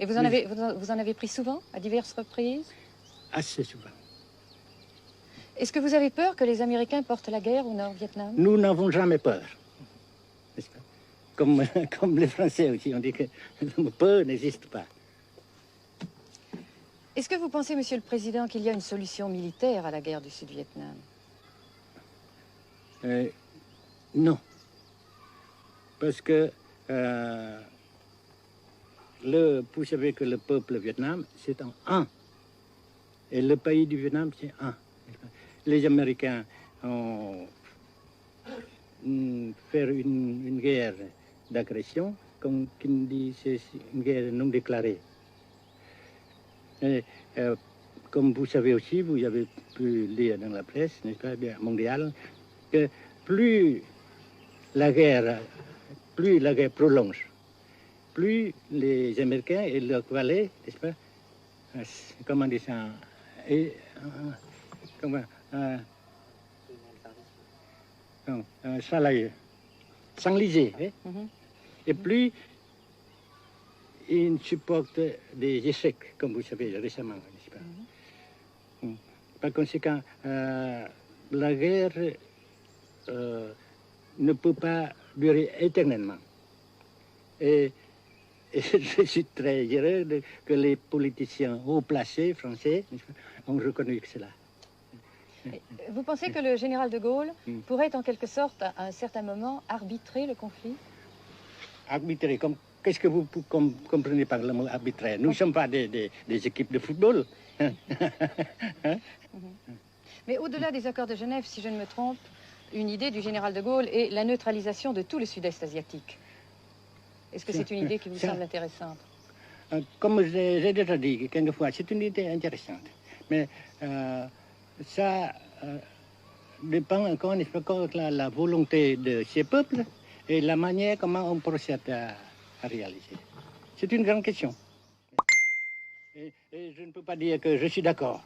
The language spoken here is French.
Et vous en avez pris souvent, à diverses reprises? Assez souvent. Est-ce que vous avez peur que les Américains portent la guerre au Nord-Vietnam? Nous n'avons jamais peur. N'est-ce pas? Comme les Français aussi, on dit que peur n'existe pas. Est-ce que vous pensez, Monsieur le Président, qu'il y a une solution militaire à la guerre du Sud-Vietnam? Non. Parce que vous savez que le peuple Vietnam, c'est un. Et le pays du Vietnam, c'est un. Les Américains ont fait une guerre d'agression, comme qui dit, c'est une guerre non déclarée. Et, comme vous savez aussi, vous avez pu lire dans la presse, n'est-ce pas, mondiale, que plus la guerre prolonge, plus les Américains et leurs valets, n'est-ce pas, comment dire ça, s'enliser, et plus ils supportent des échecs, comme vous savez récemment, n'est-ce pas? Par conséquent, la guerre ne peut pas durer éternellement. Et je suis très heureux que les politiciens haut placés français ont reconnu cela. Vous pensez que le général de Gaulle pourrait en quelque sorte, à un certain moment, arbitrer le conflit? Arbitrer, qu'est-ce que vous comprenez par le mot arbitraire? Nous ne sommes pas des équipes de football. Mais au-delà des accords de Genève, si je ne me trompe, une idée du général de Gaulle est la neutralisation de tout le sud-est asiatique. Est-ce que c'est une idée qui vous semble intéressante? Comme j'ai déjà dit quelquefois, c'est une idée intéressante. Mais ça dépend encore de la volonté de ces peuples et la manière comment on procède à réaliser. C'est une grande question. Et je ne peux pas dire que je suis d'accord.